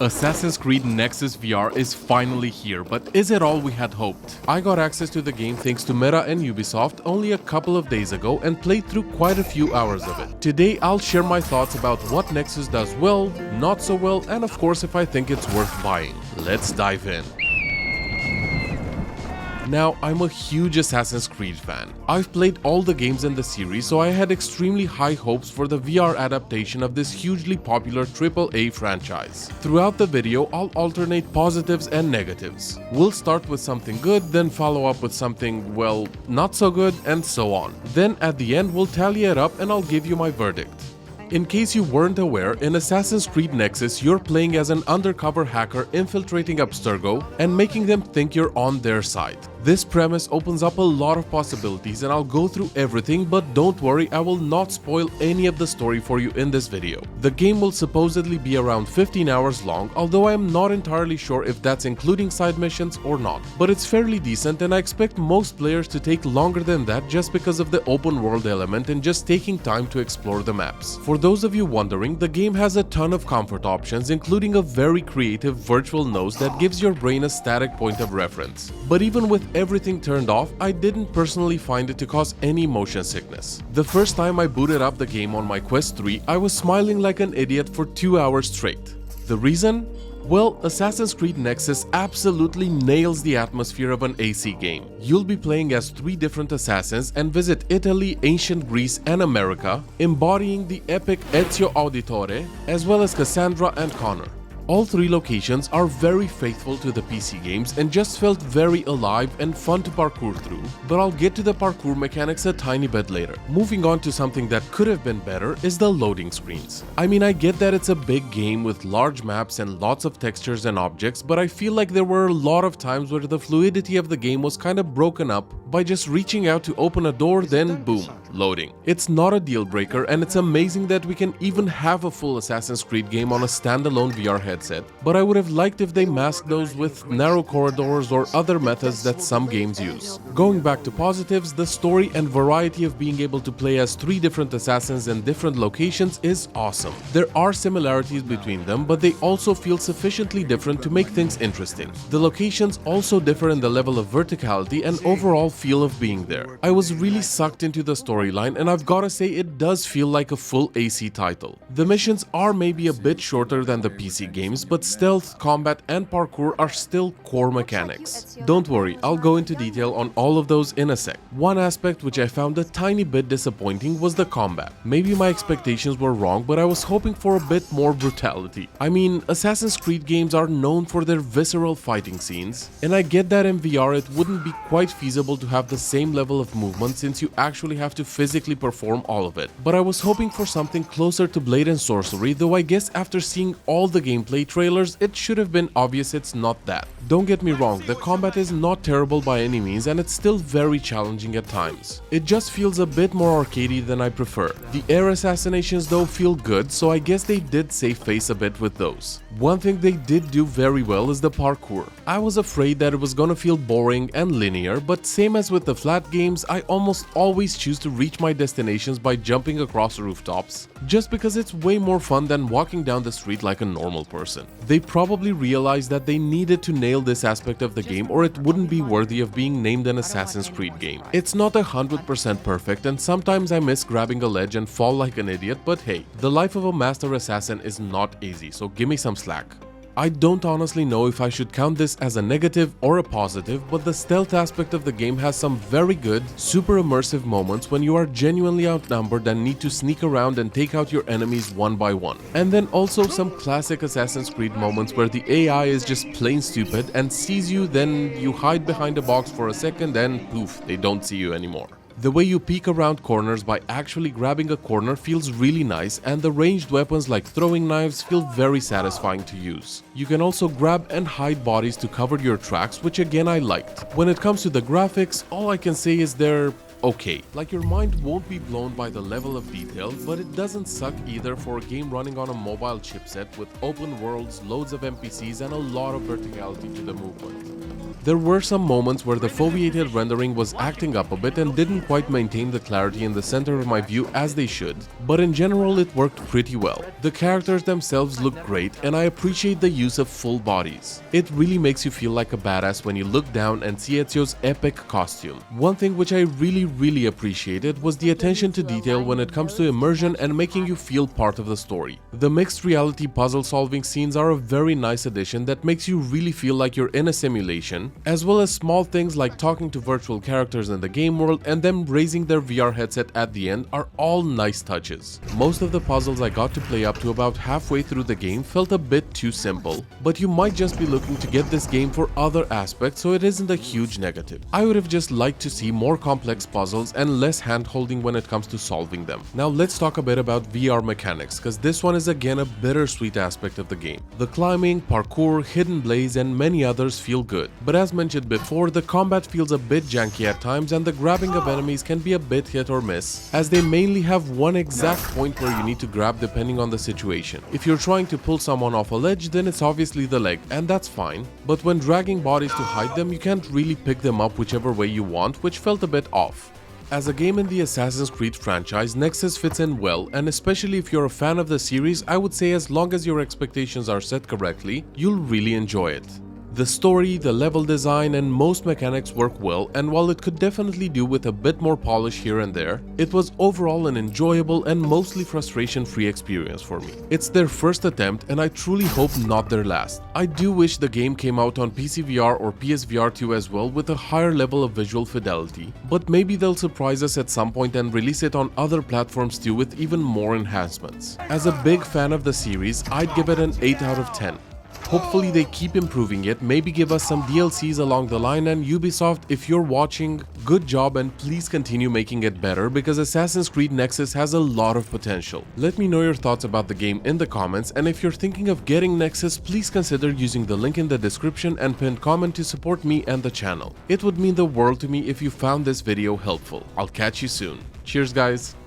Assassin's Creed Nexus VR is finally here, but is it all we had hoped? I got access to the game thanks to Meta and Ubisoft only a couple of days ago and played through quite a few hours of it. Today I'll share my thoughts about what Nexus does well, not so well, and of course if I think it's worth buying. Let's dive in. Now, I'm a huge Assassin's Creed fan. I've played all the games in the series, so I had extremely high hopes for the VR adaptation of this hugely popular AAA franchise. Throughout the video, I'll alternate positives and negatives. We'll start with something good, then follow up with something, well, not so good, and so on. Then at the end, we'll tally it up and I'll give you my verdict. In case you weren't aware, in Assassin's Creed Nexus, you're playing as an undercover hacker infiltrating Abstergo and making them think you're on their side. This premise opens up a lot of possibilities and I'll go through everything, but don't worry, I will not spoil any of the story for you in this video. The game will supposedly be around 15 hours long, although I am not entirely sure if that's including side missions or not. But it's fairly decent and I expect most players to take longer than that just because of the open world element and just taking time to explore the maps. For those of you wondering, the game has a ton of comfort options, including a very creative virtual nose that gives your brain a static point of reference. But even with everything turned off, I didn't personally find it to cause any motion sickness. The first time I booted up the game on my Quest 3, I was smiling like an idiot for 2 hours straight. The reason? Well, Assassin's Creed Nexus absolutely nails the atmosphere of an AC game. You'll be playing as 3 different assassins and visit Italy, ancient Greece and America, embodying the epic Ezio Auditore, as well as Cassandra and Connor. All 3 locations are very faithful to the PC games and just felt very alive and fun to parkour through, but I'll get to the parkour mechanics a tiny bit later. Moving on to something that could have been better is the loading screens. I mean, I get that it's a big game with large maps and lots of textures and objects, but I feel like there were a lot of times where the fluidity of the game was kind of broken up by just reaching out to open a door, then boom, loading. It's not a deal breaker and it's amazing that we can even have a full Assassin's Creed game on a standalone VR headset, but I would have liked if they masked those with narrow corridors or other methods that some games use. Going back to positives, the story and variety of being able to play as 3 different assassins in different locations is awesome. There are similarities between them, but they also feel sufficiently different to make things interesting. The locations also differ in the level of verticality and overall feel of being there. I was really sucked into the storyline and I've gotta say it does feel like a full AC title. The missions are maybe a bit shorter than the PC games, but stealth, combat and parkour are still core mechanics. Don't worry, I'll go into detail on all of those in a sec. One aspect which I found a tiny bit disappointing was the combat. Maybe my expectations were wrong, but I was hoping for a bit more brutality. I mean, Assassin's Creed games are known for their visceral fighting scenes, and I get that in VR it wouldn't be quite feasible to have the same level of movement since you actually have to physically perform all of it. But I was hoping for something closer to Blade and Sorcery, though I guess after seeing all the gameplay trailers, it should have been obvious it's not that. Don't get me wrong, the combat is not terrible by any means and it's still very challenging at times. It just feels a bit more arcadey than I prefer. The air assassinations though feel good, so I guess they did save face a bit with those. One thing they did do very well is the parkour. I was afraid that it was gonna feel boring and linear, but same as with the flat games, I almost always choose to reach my destinations by jumping across rooftops, just because it's way more fun than walking down the street like a normal person. They probably realized that they needed to nail this aspect of the game or it wouldn't be worthy of being named an Assassin's Creed game. It's not 100% perfect and sometimes I miss grabbing a ledge and fall like an idiot, but hey, the life of a master assassin is not easy, so give me some slack. I don't honestly know if I should count this as a negative or a positive, but the stealth aspect of the game has some very good, super immersive moments when you are genuinely outnumbered and need to sneak around and take out your enemies one by one. And then also some classic Assassin's Creed moments where the AI is just plain stupid and sees you, then you hide behind a box for a second and poof, they don't see you anymore. The way you peek around corners by actually grabbing a corner feels really nice, and the ranged weapons like throwing knives feel very satisfying to use. You can also grab and hide bodies to cover your tracks, which again I liked. When it comes to the graphics, all I can say is they're okay. Like, your mind won't be blown by the level of detail, but it doesn't suck either for a game running on a mobile chipset with open worlds, loads of NPCs and a lot of verticality to the movement. There were some moments where the foveated rendering was acting up a bit and didn't quite maintain the clarity in the center of my view as they should, but in general it worked pretty well. The characters themselves look great and I appreciate the use of full bodies. It really makes you feel like a badass when you look down and see Ezio's epic costume. One thing which I really appreciated was the attention to detail when it comes to immersion and making you feel part of the story. The mixed reality puzzle solving scenes are a very nice addition that makes you really feel like you're in a simulation, as well as small things like talking to virtual characters in the game world and them raising their VR headset at the end are all nice touches. Most of the puzzles I got to play up to about halfway through the game felt a bit too simple, but you might just be looking to get this game for other aspects, so it isn't a huge negative. I would have just liked to see more complex puzzles and less hand-holding when it comes to solving them. Now let's talk a bit about VR mechanics, because this one is again a bittersweet aspect of the game. The climbing, parkour, hidden blaze and many others feel good, but as mentioned before, the combat feels a bit janky at times and the grabbing of enemies can be a bit hit or miss, as they mainly have one exact point where you need to grab depending on the situation. If you're trying to pull someone off a ledge, then it's obviously the leg, and that's fine, but when dragging bodies to hide them, you can't really pick them up whichever way you want, which felt a bit off. As a game in the Assassin's Creed franchise, Nexus fits in well, and especially if you're a fan of the series, I would say as long as your expectations are set correctly, you'll really enjoy it. The story, the level design and most mechanics work well, and while it could definitely do with a bit more polish here and there, it was overall an enjoyable and mostly frustration-free experience for me. It's their first attempt and I truly hope not their last. I do wish the game came out on PC VR or PSVR 2 as well with a higher level of visual fidelity, but maybe they'll surprise us at some point and release it on other platforms too with even more enhancements. As a big fan of the series, I'd give it an 8 out of 10. Hopefully they keep improving it, maybe give us some DLCs along the line, and Ubisoft, if you're watching, good job and please continue making it better because Assassin's Creed Nexus has a lot of potential. Let me know your thoughts about the game in the comments, and if you're thinking of getting Nexus, please consider using the link in the description and pinned comment to support me and the channel. It would mean the world to me if you found this video helpful. I'll catch you soon. Cheers guys!